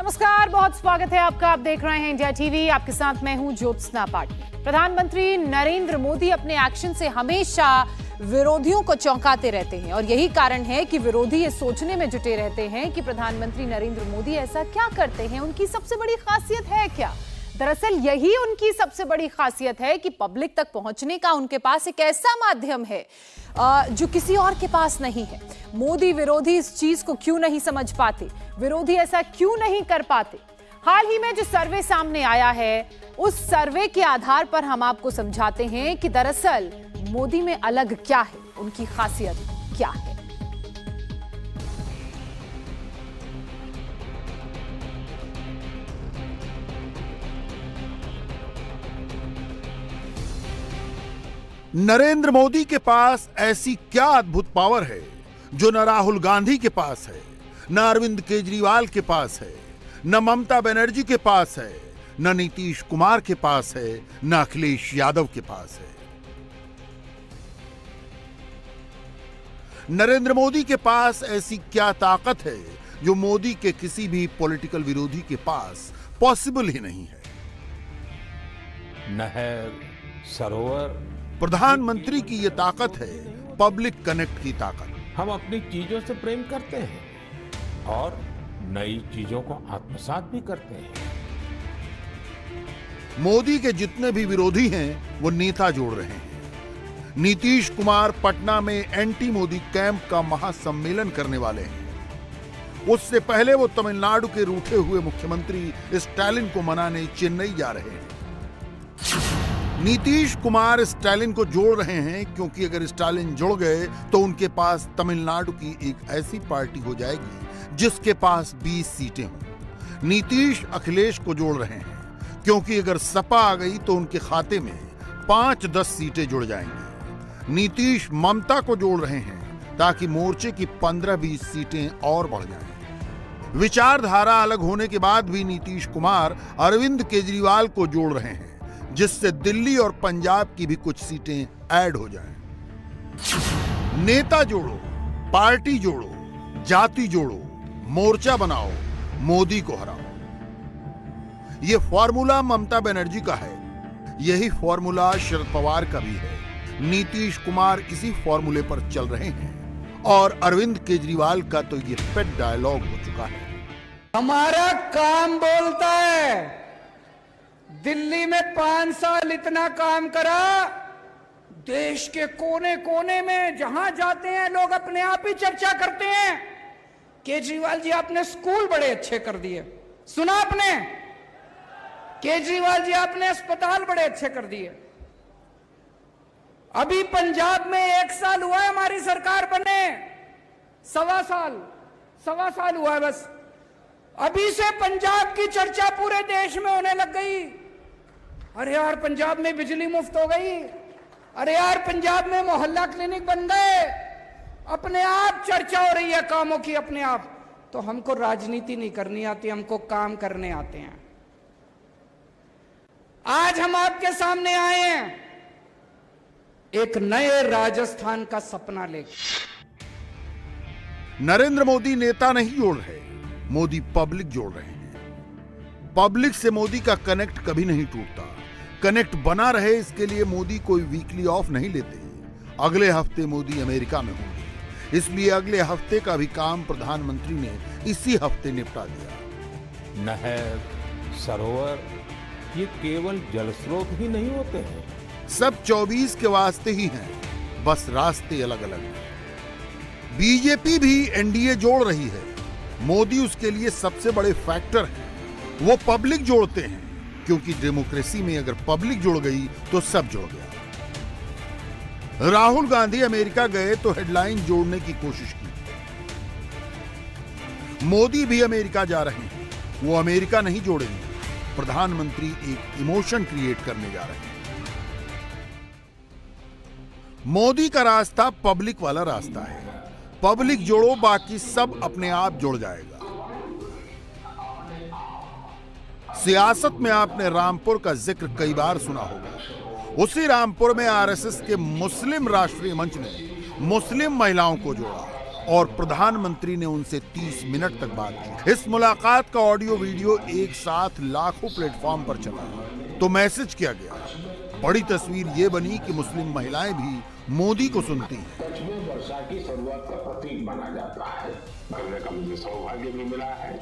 नमस्कार, बहुत स्वागत है आपका। आप देख रहे हैं इंडिया टीवी। आपके साथ मैं हूं ज्योत्सना पाटिल। प्रधानमंत्री नरेंद्र मोदी अपने एक्शन से हमेशा विरोधियों को चौंकाते रहते हैं और यही कारण है कि विरोधी ये सोचने में जुटे रहते हैं कि प्रधानमंत्री नरेंद्र मोदी ऐसा क्या करते हैं, उनकी सबसे बड़ी खासियत है क्या। दरअसल यही उनकी सबसे बड़ी खासियत है कि पब्लिक तक पहुंचने का उनके पास एक ऐसा माध्यम है जो किसी और के पास नहीं है। मोदी विरोधी इस चीज को क्यों नहीं समझ पाते, विरोधी ऐसा क्यों नहीं कर पाते। हाल ही में जो सर्वे सामने आया है, उस सर्वे के आधार पर हम आपको समझाते हैं कि दरअसल मोदी में अलग क्या है, उनकी खासियत क्या है। नरेंद्र मोदी के पास ऐसी क्या अद्भुत पावर है जो न राहुल गांधी के पास है, न अरविंद केजरीवाल के पास है, न ममता बनर्जी के पास है, न नीतीश कुमार के पास है, न अखिलेश यादव के पास है। नरेंद्र मोदी के पास ऐसी क्या ताकत है जो मोदी के किसी भी पॉलिटिकल विरोधी के पास पॉसिबल ही नहीं है। नहर, सरोवर, प्रधानमंत्री की यह ताकत है पब्लिक कनेक्ट की ताकत। हम अपनी चीजों से प्रेम करते हैं और नई चीजों को आत्मसात भी करते हैं। मोदी के जितने भी विरोधी हैं वो नेता जोड़ रहे हैं। नीतीश कुमार पटना में एंटी मोदी कैंप का महासम्मेलन करने वाले हैं। उससे पहले वो तमिलनाडु के रूठे हुए मुख्यमंत्री स्टालिन को मनाने चेन्नई जा रहे हैं। नीतीश कुमार स्टालिन को जोड़ रहे हैं क्योंकि अगर स्टालिन जुड़ गए तो उनके पास तमिलनाडु की एक ऐसी पार्टी हो जाएगी जिसके पास 20 सीटें हों। नीतीश अखिलेश को जोड़ रहे हैं क्योंकि अगर सपा आ गई तो उनके खाते में 5-10 सीटें जुड़ जाएंगी। नीतीश ममता को जोड़ रहे हैं ताकि मोर्चे की 15-20 सीटें और बढ़ जाएं। विचारधारा अलग होने के बाद भी नीतीश कुमार अरविंद केजरीवाल को जोड़ रहे हैं जिससे दिल्ली और पंजाब की भी कुछ सीटें ऐड हो जाएं। नेता जोड़ो, पार्टी जोड़ो, जाति जोड़ो, मोर्चा बनाओ, मोदी को हराओ। यह फॉर्मूला ममता बनर्जी का है, यही फॉर्मूला शरद पवार का भी है। नीतीश कुमार इसी फॉर्मूले पर चल रहे हैं और अरविंद केजरीवाल का तो यह पेट डायलॉग हो चुका है। हमारा काम बोलता है। दिल्ली में 5 साल इतना काम करा, देश के कोने कोने में जहां जाते हैं लोग अपने आप ही चर्चा करते हैं, केजरीवाल जी आपने स्कूल बड़े अच्छे कर दिए। सुना आपने? केजरीवाल जी आपने अस्पताल बड़े अच्छे कर दिए। अभी पंजाब में 1 साल हुआ है हमारी सरकार बने, सवा साल हुआ है बस। अभी से पंजाब की चर्चा पूरे देश में होने लग गई। अरे यार पंजाब में बिजली मुफ्त हो गई, अरे यार पंजाब में मोहल्ला क्लिनिक बन गए। अपने आप चर्चा हो रही है कामों की अपने आप। तो हमको राजनीति नहीं करनी आती, हमको काम करने आते हैं। आज हम आपके सामने आए हैं एक नए राजस्थान का सपना लेकर। नरेंद्र मोदी नेता नहीं जोड़ रहे, मोदी पब्लिक जोड़ रहे हैं। पब्लिक से मोदी का कनेक्ट कभी नहीं टूटता। कनेक्ट बना रहे इसके लिए मोदी कोई वीकली ऑफ नहीं लेते। अगले हफ्ते मोदी अमेरिका में होंगे, इसलिए अगले हफ्ते का भी काम प्रधानमंत्री ने इसी हफ्ते निपटा दिया। नहर, सरोवर ये केवल जल स्रोत ही नहीं होते हैं, सब 24 के वास्ते ही हैं, बस रास्ते अलग अलग हैं। बीजेपी भी एनडीए जोड़ रही है, मोदी उसके लिए सबसे बड़े फैक्टर हैं। वो पब्लिक जोड़ते हैं क्योंकि डेमोक्रेसी में अगर पब्लिक जुड़ गई तो सब जुड़ गया। राहुल गांधी अमेरिका गए तो हेडलाइन जोड़ने की कोशिश की। मोदी भी अमेरिका जा रहे हैं, वो अमेरिका नहीं जोड़ेंगे। प्रधानमंत्री एक इमोशन क्रिएट करने जा रहे हैं। मोदी का रास्ता पब्लिक वाला रास्ता है। पब्लिक जोड़ो, बाकी सब अपने आप जुड़ जाएगा। सियासत में आपने रामपुर का जिक्र कई बार सुना होगा। उसी रामपुर में आरएसएस के मुस्लिम राष्ट्रीय मंच ने मुस्लिम महिलाओं को जोड़ा। और प्रधानमंत्री ने उनसे 30 मिनट तक बात की। इस मुलाकात का ऑडियो वीडियो एक साथ लाखों प्लेटफॉर्म पर चला तो मैसेज किया गया। बड़ी तस्वीर ये बनी कि मुस्लिम महिलाएं भी मोदी को सुनती हैं। वर्षा की शुरुआत का प्रतीक माना जाता है। भरने का मुझे सौभाग्य भी मिला है।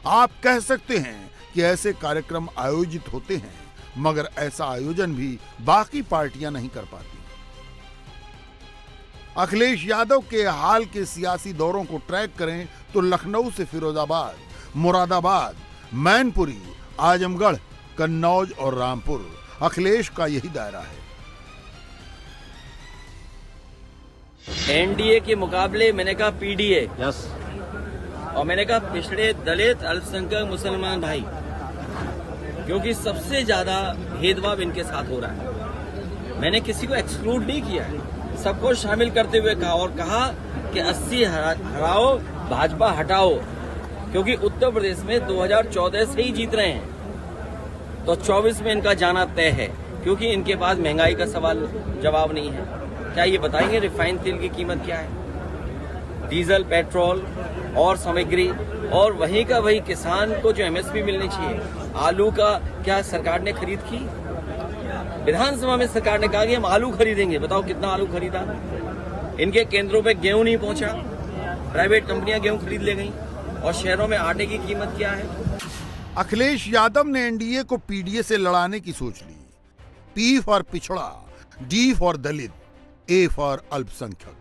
आप कह सकते हैं कि ऐसे कार्यक्रम आयोजित होते हैं, मगर ऐसा आयोजन भी बाकी पार्टियां नहीं कर पाती। अखिलेश यादव के हाल के सियासी दौरों को ट्रैक करें तो लखनऊ से फिरोजाबाद, मुरादाबाद, मैनपुरी, आजमगढ़, कन्नौज और रामपुर अखिलेश का यही दायरा है। एनडीए के मुकाबले मैंने कहा पीडीए, यस, और मैंने कहा पिछड़े दलित अल्पसंख्यक मुसलमान भाई, क्योंकि सबसे ज्यादा भेदभाव इनके साथ हो रहा है। मैंने किसी को एक्सक्लूड नहीं किया है, सबको शामिल करते हुए कहा और कहा कि 80 हराओ, भाजपा हटाओ, क्योंकि उत्तर प्रदेश में 2014 से ही जीत रहे हैं, तो 24 में इनका जाना तय है, क्योंकि इनके पास महंगाई का सवाल जवाब नहीं है। क्या ये बताएंगे रिफाइंड तेल की कीमत क्या है, डीजल, पेट्रोल और सामग्री, और वहीं का वही किसान को जो एमएसपी मिलनी चाहिए। आलू का क्या सरकार ने खरीद की? विधानसभा में सरकार ने कहा कि हम आलू खरीदेंगे, बताओ कितना आलू खरीदा? इनके केंद्रों पे गेहूं नहीं पहुंचा, प्राइवेट कंपनियां गेहूं खरीद ले गई, और शहरों में आटे की कीमत क्या है? अखिलेश यादव ने एनडीए को पीडीए से लड़ाने की सोच ली। पी फॉर पिछड़ा, D for Dalit, A for अल्पसंख्यक।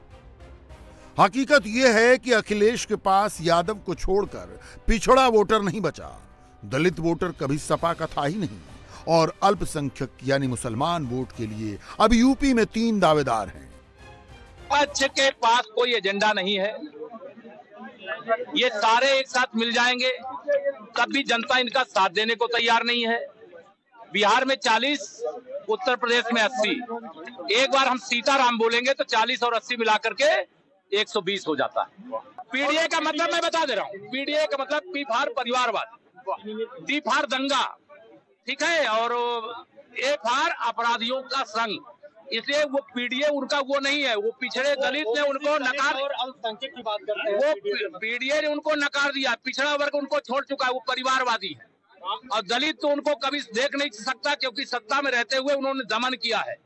हकीकत यह है कि अखिलेश के पास यादव को छोड़कर पिछड़ा वोटर नहीं बचा। दलित वोटर कभी सपा का था ही नहीं, और अल्पसंख्यक यानी मुसलमान वोट के लिए अब यूपी में 3 दावेदार हैं। पक्ष के पास कोई एजेंडा नहीं है, ये सारे एक साथ मिल जाएंगे, तब भी जनता इनका साथ देने को तैयार नहीं है। बिहार में 40, उत्तर प्रदेश में 80। एक बार हम सीताराम बोलेंगे तो 40 और 80 मिलाकर के 120 हो जाता है। पीडीए का मतलब मैं बता दे रहा हूँ, पीडीए का मतलब पी फॉर परिवारवाद, डी फॉर दंगा, ठीक है, और ए फॉर अपराधियों का संघ। इसलिए वो पीडीए उनका वो नहीं है, वो पिछड़े दलित ने उनको नकार, और अल्पसंख्यक की बात करते हैं, वो पीडीए ने उनको नकार दिया, पिछड़ा वर्ग उनको छोड़ चुका है, वो परिवारवादी है। और दलित तो उनको कभी देख नहीं सकता, क्योंकि सत्ता में रहते हुए उन्होंने दमन किया है,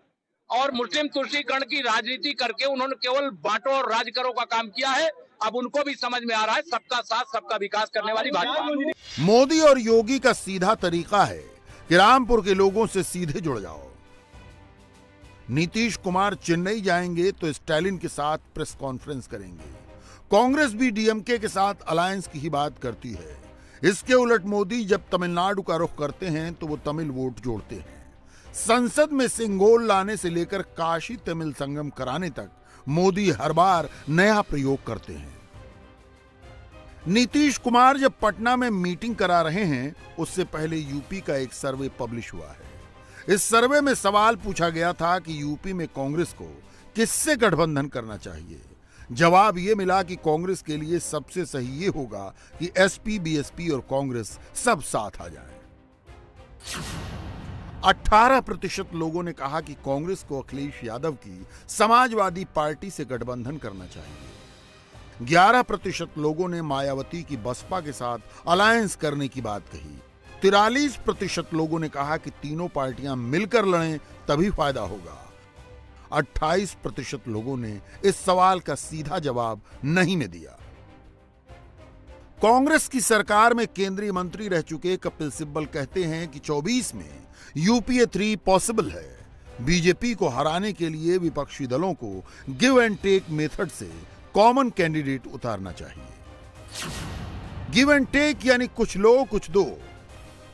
और मुस्लिम तुष्टीकरण की राजनीति करके उन्होंने केवल बांटो और राज करो का काम किया है। अब उनको भी समझ में आ रहा है सबका साथ सबका विकास करने वाली भाजपा। मोदी और योगी का सीधा तरीका है कि रामपुर के लोगों से सीधे जुड़ जाओ। नीतीश कुमार चेन्नई जाएंगे तो स्टालिन के साथ प्रेस कॉन्फ्रेंस करेंगे। कांग्रेस भी डीएमके के साथ अलायंस की ही बात करती है। इसके उलट मोदी जब तमिलनाडु का रुख करते हैं तो वो तमिल वोट जोड़ते हैं। संसद में सिंगोल लाने से लेकर काशी तमिल संगम कराने तक मोदी हर बार नया प्रयोग करते हैं। नीतीश कुमार जब पटना में मीटिंग करा रहे हैं, उससे पहले यूपी का एक सर्वे पब्लिश हुआ है। इस सर्वे में सवाल पूछा गया था कि यूपी में कांग्रेस को किससे गठबंधन करना चाहिए। जवाब यह मिला कि कांग्रेस के लिए सबसे सही ये होगा कि एसपी, बीएसपी और कांग्रेस सब साथ आ जाएं। 18% लोगों ने कहा कि कांग्रेस को अखिलेश यादव की समाजवादी पार्टी से गठबंधन करना चाहिए। 11% लोगों ने मायावती की बसपा के साथ अलायंस करने की बात कही। 43% लोगों ने कहा कि तीनों पार्टियां मिलकर लड़ें तभी फायदा होगा। 28% लोगों ने इस सवाल का सीधा जवाब नहीं में दिया। कांग्रेस की सरकार में केंद्रीय मंत्री रह चुके कपिल सिब्बल कहते हैं कि 24 में यूपीए 3 पॉसिबल है। बीजेपी को हराने के लिए विपक्षी दलों को गिव एंड टेक मेथड से कॉमन कैंडिडेट उतारना चाहिए। गिव एंड टेक यानी कुछ लो कुछ दो।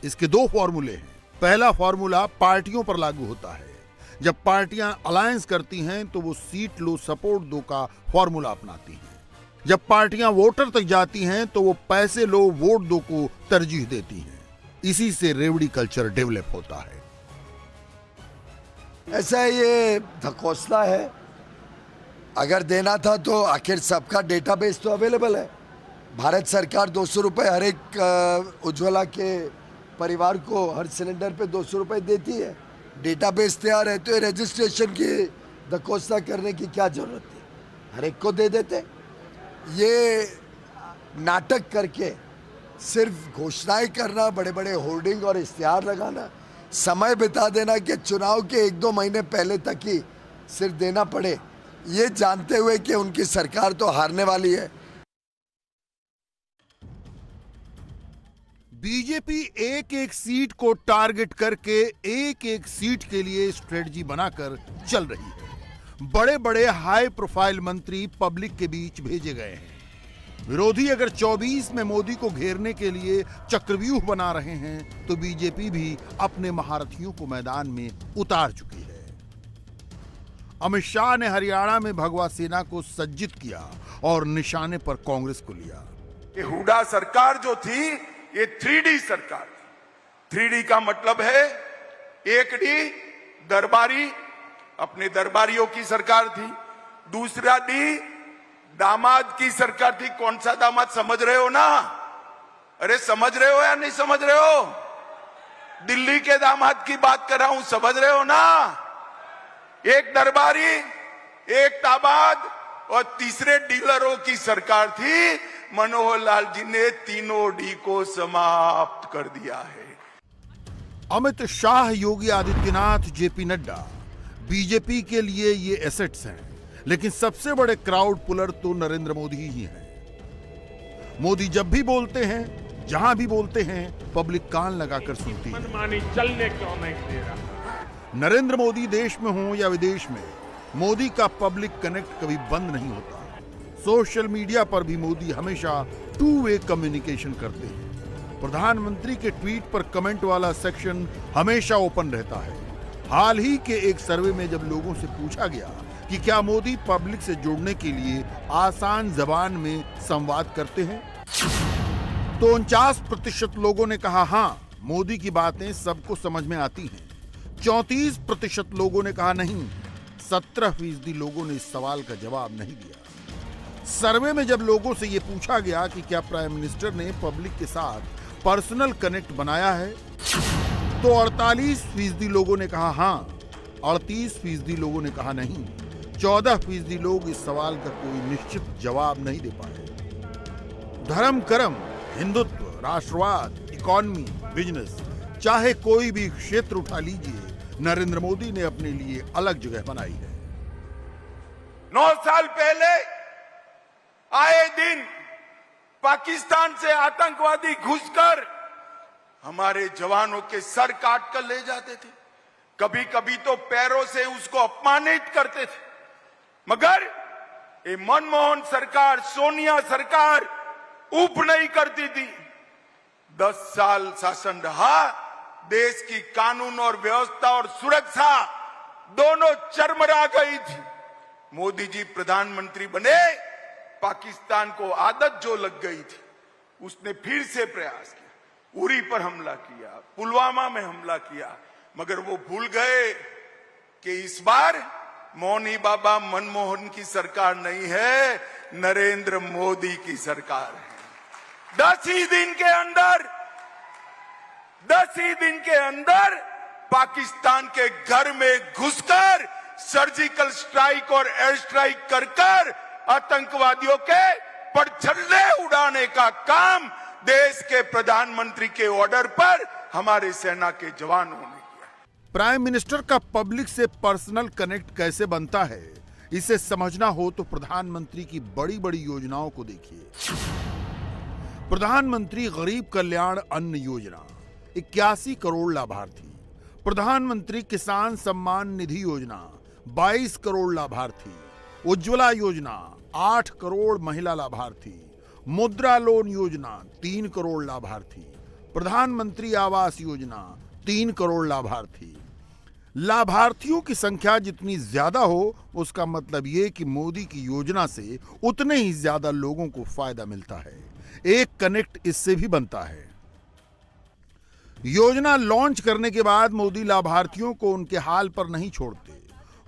इसके 2 फॉर्मूले हैं। पहला फॉर्मूला पार्टियों पर लागू होता है। जब पार्टियां अलायंस करती हैं तो वो सीट लो सपोर्ट दो का फॉर्मूला अपनाती हैं। जब पार्टियां वोटर तक जाती हैं तो वो पैसे लो वोट दो को तरजीह देती हैं। इसी से रेवड़ी कल्चर डेवलप होता है। ऐसा ये धकोसला है। अगर देना था तो आखिर सबका डेटाबेस तो अवेलेबल है। भारत सरकार 200 रुपये हर एक उज्ज्वला के परिवार को हर सिलेंडर पे 200 रुपये देती है। डेटाबेस तैयार है, तो ये रजिस्ट्रेशन की धकोसला करने की क्या जरूरत थी? हर एक को दे देते। ये नाटक करके सिर्फ घोषणाएं करना, बड़े बड़े होर्डिंग और इश्तिहार लगाना, समय बिता देना कि चुनाव के 1-2 महीने पहले तक ही सिर्फ देना पड़े, ये जानते हुए कि उनकी सरकार तो हारने वाली है। बीजेपी एक एक सीट को टारगेट करके एक एक सीट के लिए स्ट्रेटजी बनाकर चल रही है। बड़े बड़े हाई प्रोफाइल मंत्री पब्लिक के बीच भेजे गए हैं। विरोधी अगर 24 में मोदी को घेरने के लिए चक्रव्यूह बना रहे हैं तो बीजेपी भी अपने महारथियों को मैदान में उतार चुकी है। अमित शाह ने हरियाणा में भगवा सेना को सज्जित किया और निशाने पर कांग्रेस को लिया। ये हुड्डा सरकार जो थी ये 3D सरकार थी। 3D का मतलब है 1D दरबारी, अपने दरबारियों की सरकार थी। दूसरा D दामाद की सरकार थी। कौन सा दामाद समझ रहे हो ना? अरे समझ रहे हो या नहीं समझ रहे हो? दिल्ली के दामाद की बात कर रहा हूं, समझ रहे हो ना? एक दरबारी, एक दामाद और तीसरे डीलरों की सरकार थी। मनोहर लाल जी ने तीनों डी को समाप्त कर दिया है। अमित शाह, योगी आदित्यनाथ, जेपी नड्डा, बीजेपी के लिए ये एसेट्स हैं, लेकिन सबसे बड़े क्राउड पुलर तो नरेंद्र मोदी ही हैं। मोदी जब भी बोलते हैं, जहां भी बोलते हैं, पब्लिक कान लगाकर सुनती है। मनमानी चलने क्यों नहीं दे रहा? नरेंद्र मोदी देश में हो या विदेश में, मोदी का पब्लिक कनेक्ट कभी बंद नहीं होता। सोशल मीडिया पर भी मोदी हमेशा 2 वे कम्युनिकेशन करते हैं। प्रधानमंत्री के ट्वीट पर कमेंट वाला सेक्शन हमेशा ओपन रहता है। हाल ही के एक सर्वे में जब लोगों से पूछा गया कि क्या मोदी पब्लिक से जुड़ने के लिए आसान जबान में संवाद करते हैं, तो 49% लोगों ने कहा हां, मोदी की बातें सबको समझ में आती हैं। 34% लोगों ने कहा नहीं। 17% लोगों ने इस सवाल का जवाब नहीं दिया। सर्वे में जब लोगों से यह पूछा गया कि क्या प्राइम मिनिस्टर ने पब्लिक के साथ पर्सनल कनेक्ट बनाया है, तो 48% लोगों ने कहा हां, 38% लोगों ने कहा नहीं, 14% लोग इस सवाल का कोई निश्चित जवाब नहीं दे पाए। धर्म, कर्म, हिंदुत्व, राष्ट्रवाद, इकोनॉमी, बिजनेस, चाहे कोई भी क्षेत्र उठा लीजिए, नरेंद्र मोदी ने अपने लिए अलग जगह बनाई है। 9 साल पहले आए दिन पाकिस्तान से आतंकवादी घुसकर हमारे जवानों के सर काट कर ले जाते थे। कभी कभी तो पैरों से उसको अपमानित करते थे। मगर ये मनमोहन सरकार, सोनिया सरकार ऊप नहीं करती थी। 10 साल शासन रहा, देश की कानून और व्यवस्था और सुरक्षा दोनों चरमरा गई थी। मोदी जी प्रधानमंत्री बने, पाकिस्तान को आदत जो लग गई थी, उसने फिर से प्रयास किया। उरी पर हमला किया, पुलवामा में हमला किया, मगर वो भूल गए कि इस बार मौनी बाबा मनमोहन की सरकार नहीं है, नरेंद्र मोदी की सरकार है। 10 ही दिन के अंदर पाकिस्तान के घर में घुसकर सर्जिकल स्ट्राइक और एयर स्ट्राइक कर आतंकवादियों के परछल्ले उड़ाने का काम देश के प्रधानमंत्री के ऑर्डर पर हमारे सेना के जवानों ने किया। प्राइम मिनिस्टर का पब्लिक से पर्सनल कनेक्ट कैसे बनता है, इसे समझना हो तो प्रधानमंत्री की बड़ी बड़ी योजनाओं को देखिए। प्रधानमंत्री गरीब कल्याण अन्न योजना, 81 करोड़ लाभार्थी। प्रधानमंत्री किसान सम्मान निधि योजना, 22 करोड़ लाभार्थी। उज्ज्वला योजना, 8 करोड़ महिला लाभार्थी। मुद्रा लोन योजना, 3 करोड़ लाभार्थी। प्रधानमंत्री आवास योजना, 3 करोड़ लाभार्थी। लाभार्थियों की संख्या जितनी ज्यादा हो, उसका मतलब यह कि मोदी की योजना से उतने ही ज्यादा लोगों को फायदा मिलता है। एक कनेक्ट इससे भी बनता है। योजना लॉन्च करने के बाद मोदी लाभार्थियों को उनके हाल पर नहीं छोड़ते।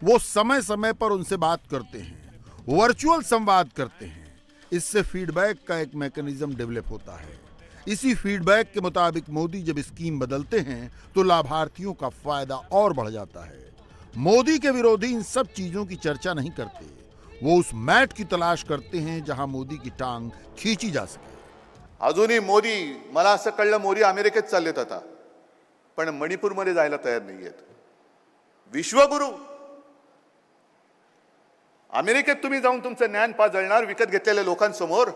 वो समय समय पर उनसे बात करते हैं, वर्चुअल संवाद करते हैं। इससे फीडबैक का एक मैकेनिज्म डेवलप होता है। इसी फीडबैक के मुताबिक मोदी जब स्कीम बदलते हैं तो लाभार्थियों का फायदा और बढ़ जाता है। मोदी के विरोधी इन सब चीजों की चर्चा नहीं करते। वो उस मैट की तलाश करते हैं जहां मोदी की टांग खींची जा सके। अजूनही मोदी, मला असं कळलं मोदी अमेरिकेत चाललेत आता, पण मणिपूरमध्ये जायला तयार नाहीयेत। विश्वगुरु अमेरिकेत तुम्ही जाऊन तुमचं ज्ञान पाजळणार विकत घेतलेल्या लोकांसमोर?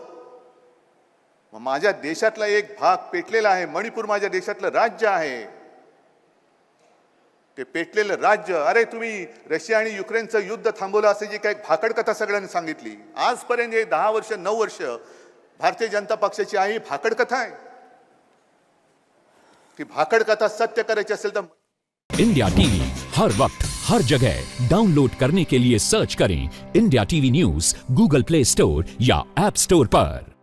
माझ्या देशातला एक भाग पेटलेला आहे, मणिपूर माझ्या देशातलं राज्य आहे, ते पेटलेलं राज्य, अरे तुम्ही रशिया आणि युक्रेनचं युद्ध थांबवलं असं जी काही भाकड कथा सगळ्यांनी सांगितली आजपर्यंत, 10 वर्ष 9 वर्ष भारतीय जनता पक्षाची आई भाकड कथा आहे। ती भाकड कथा सत्य करायची असेल तर इंडिया टीवी हर वक्त हर जगह डाउनलोड करने के लिए सर्च करें India TV news Google play store या ऐप स्टोर पर।